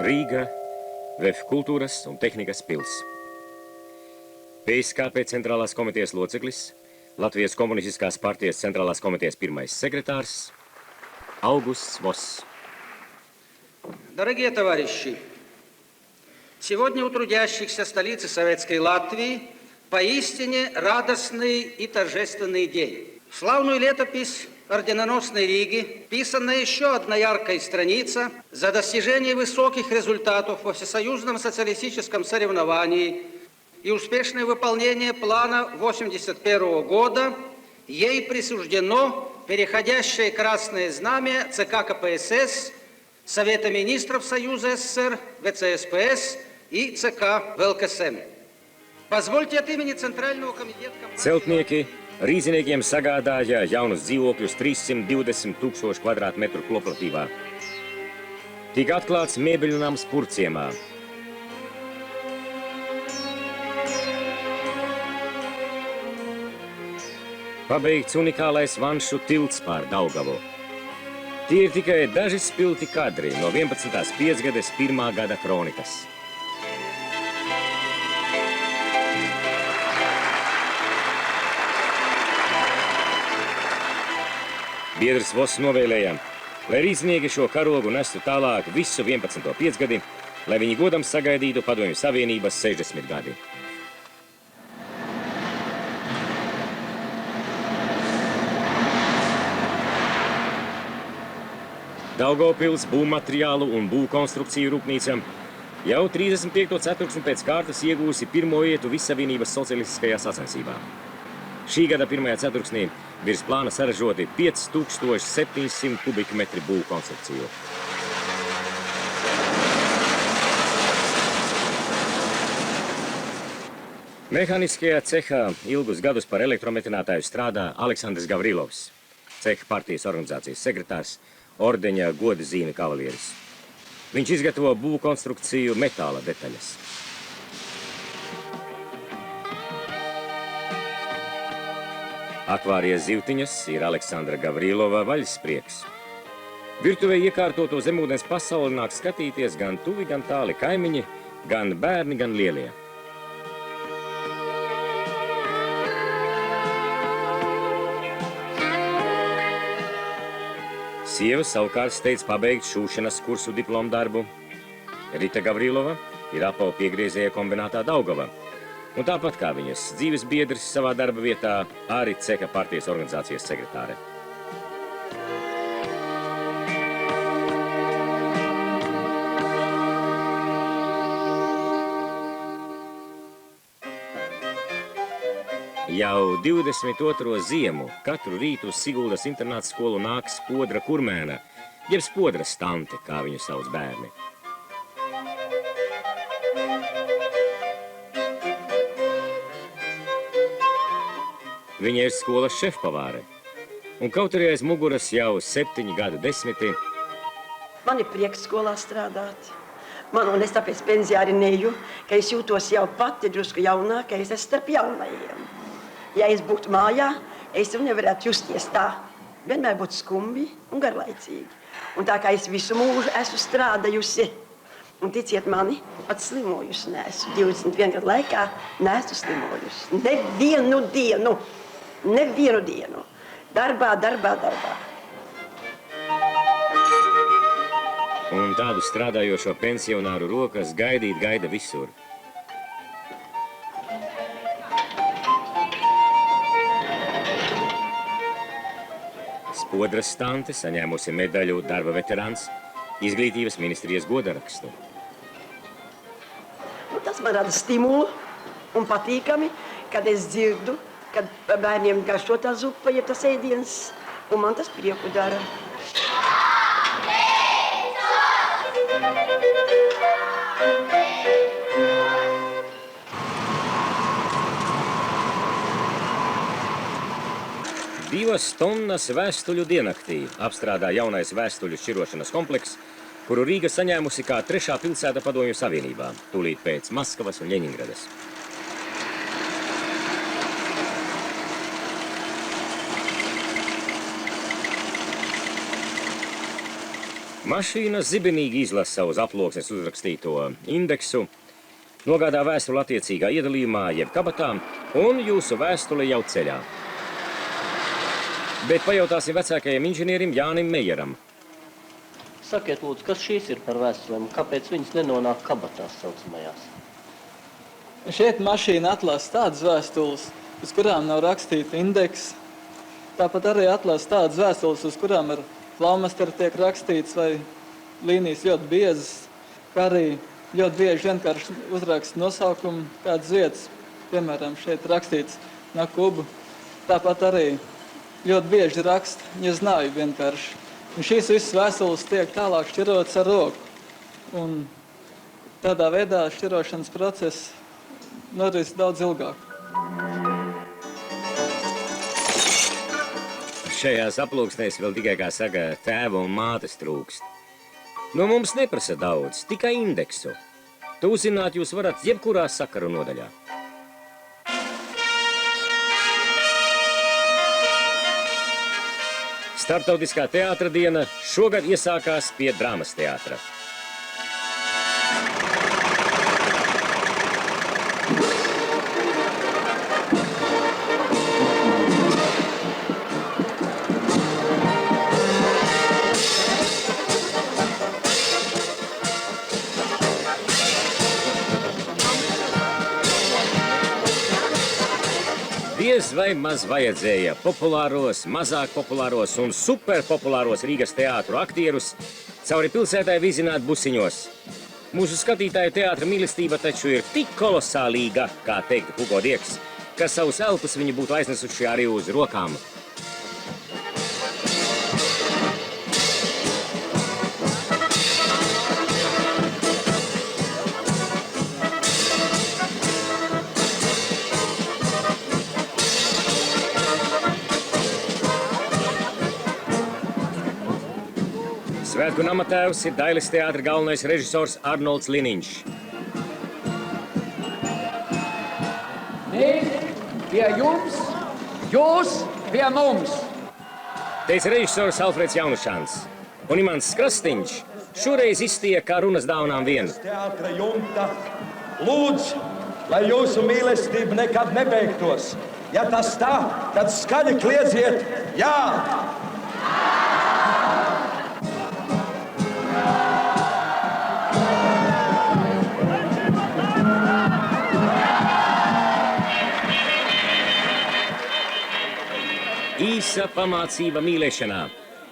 Rīga, VF kultūras un tehnikas pils. PSKP centrālās komitejas loceklis, Latvijas komunistiskās partijas centrālās komitejas pirmais sekretārs Augusts Voss. Дорогие товарищи, сегодня у трудящихся столицы Советской Латвии поистине радостный и торжественный день. В славную летопись орденоносной Риги вписана еще одна яркая страница за достижение высоких результатов во всесоюзном социалистическом соревновании и успешное выполнение плана 1981 года. Ей присуждено переходящее красное знамя ЦК КПСС, Совета министров Союза СССР, ВЦСПС и ЦК ВЛКСМ. Позвольте от имени Центрального комитета... Celtnieki rīziniekiem sagādāja jaunus dzīvokļus 320 000 kvadrātmetru kooperatīvā. Tika atklāts mēbeļu nams Purciemā. Pabeigts unikālais vanšu tilts pār Daugavu. Tie ir tikai daži spilti kadri no 11. piecgades 1. gada kronikas. Biedrs Voss novēlēja, lai rīznieki šo karogu nestu tālāk visu 11. piecgadi, lai viņi godam sagaidītu Padomju Savienības 60 gadi. Daugavpils būvmateriālu un būvkonstrukciju rūpnīca jau 35. ceturksni pēc kārtas iegūsi pirmo vietu Vissavienības socialistiskajā sacensībā. Šī gada 1. ceturksnī virs plāna saražoti 5700 kubikmetri būvkonstrukciju. Mehāniskajā cehā ilgus gadus par elektrometinātāju strādā Aleksandrs Gavrilovs, ceha partijas organizācijas sekretārs, ordeņa goda zīme kavalieris. Viņš izgatavo būvkonstrukciju metāla detaļas. Akvārijas zivtiņas ir Aleksandra Gavrilova vaļasprieks. Virtuvē iekārtoto zemūdens pasauli nāk skatīties gan tuvi, gan tāli kaimiņi, gan bērni, gan lielie. Sieva savukārt steidz pabeigt šūšanas kursu diplomu darbu. Rita Gavrilova ir apavu piegriezēja kombinātā Daugava. Un tāpat kā viņas dzīves biedrs savā darba vietā, arī ceka partijas organizācijas sekretāre. Jau 22. ziemu katru rītu uz Siguldas internāta skolu nāk Spodra Kurmēna, jeb Spodras tante, kā viņu sauc bērni. Viņa ir skolas šefpavāre, un kaut arī aiz muguras jau 7 gadu desmiti. Man ir prieks skolā strādāt. Un es tāpēc pensijā arī neju, ka es jūtos jau pati drusku jaunāka, es esmu starp jaunajiem. Ja es būtu mājā, es jau nevarētu justies tā. Vienmēr būtu skumji un garlaicīgi. Un tā kā es visu mūžu esmu strādājusi, un ticiet mani, pat slimojusi neesmu. 21 gadu laikā neesmu slimojusi. Nevienu dienu. Darbā. Un tādu strādājošo pensionāru rokas gaida visur. Spodras tante saņēmusi medaļu darba veterāns, izglītības ministrijas godarakstu. Tas man rada stimulu un patīkami, kad es dzirdu, kad bērniem garšo tā zupa, ja tas ēdiens, un man tas prieku dara. Divas tonnas vēstuļu diennaktī apstrādā jaunais vēstuļu šķirošanas kompleks, kuru Rīga saņēmusi kā 3. pilsēta Padomju Savienībā, tūlīt pēc Maskavas un Ļeņingradas. Mašīna zibenīgi izlasa uz aploksnes uzrakstīto indeksu, nogādā vēstuli attiecīgā iedalījumā jeb kabatā, un jūsu vēstule jau ceļā. Bet pajautāsim vecākajam inženierim Jānim Mejeram. Sakiet, lūdzu, kas šīs ir par vēstulēm? Kāpēc viņas nenonāk kabatās saucamajās? Šeit mašīna atlasa tādas vēstules, uz kurām nav rakstīta indeks. Tāpat arī atlasa tādas vēstules, uz kurām ar flaumasteri tiek rakstīts vai līnijas ļoti biezas, kā arī ļoti bieži vienkārši uzraksta nosaukumu kādas vietas. Piemēram, šeit rakstīts na Kubu. Tāpat arī ļoti bieži raksta, ja znāju vienkārši. Un šīs visas vēstules tiek tālāk šķirotas ar roku. Un tādā veidā šķirošanas process noris daudz ilgāk. Šajās aploksnēs vēl tikai, kā saka, tēva un mātes trūkst. No mums neprasa daudz, tikai indeksu. To uzzināt jūs varat jebkurā sakaru nodaļā. Starptautiskā teātra diena šogad iesākās pie Drāmas teātra. Diez vai maz vajadzēja populāros, mazāk populāros un superpopulāros Rīgas teātru aktierus cauri pilsētai vizināt busiņos. Mūsu skatītāju teātra mīlestība taču ir tik kolosālīga, kā teikt Hugo Dieks, ka savus elpus viņi būtu aiznesuši arī uz rokām. Svētku namatēvs ir Dailes teātra galvenais režisors Arnolds Liniņš. Mēs pie jums, jūs pie mums. Teica režisors Alfreds Jaunušāns. Un Imants Krastīņš šoreiz iztiek kā runas dāvanām vien. Teātra jumta lūdz, lai jūsu mīlestība nekad nebeigtos. Ja tas tā, tad skaļi kliedziet jā! Īsa pamācība mīlēšanā.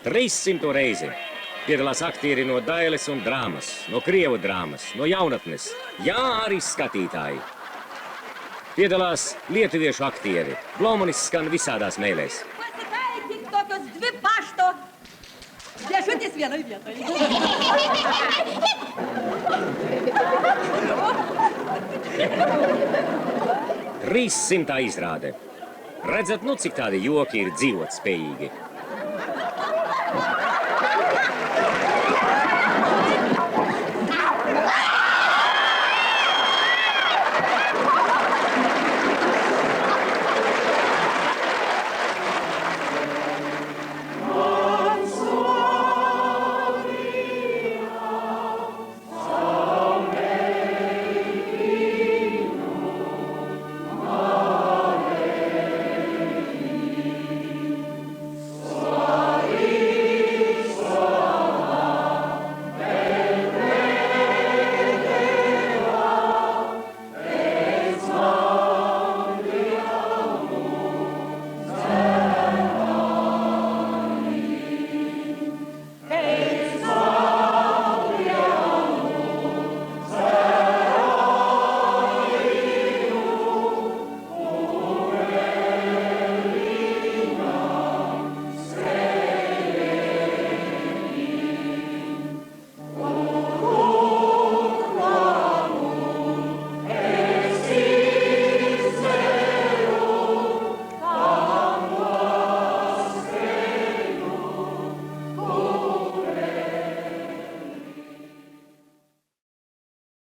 300 reizi. Piedalās aktieri no Dailes un Drāmas, no Krievu drāmas, no jaunatnes. Jā, arī skatītāji. Piedalās lietuviešu aktieri. Blomanis skan visādās mēlēs. Pasitaikit tokios dvi pašto dėžutės vienoj vietoj. 300 izrāde. Redzat, nu cik tādi joki ir dzīvot spējīgi.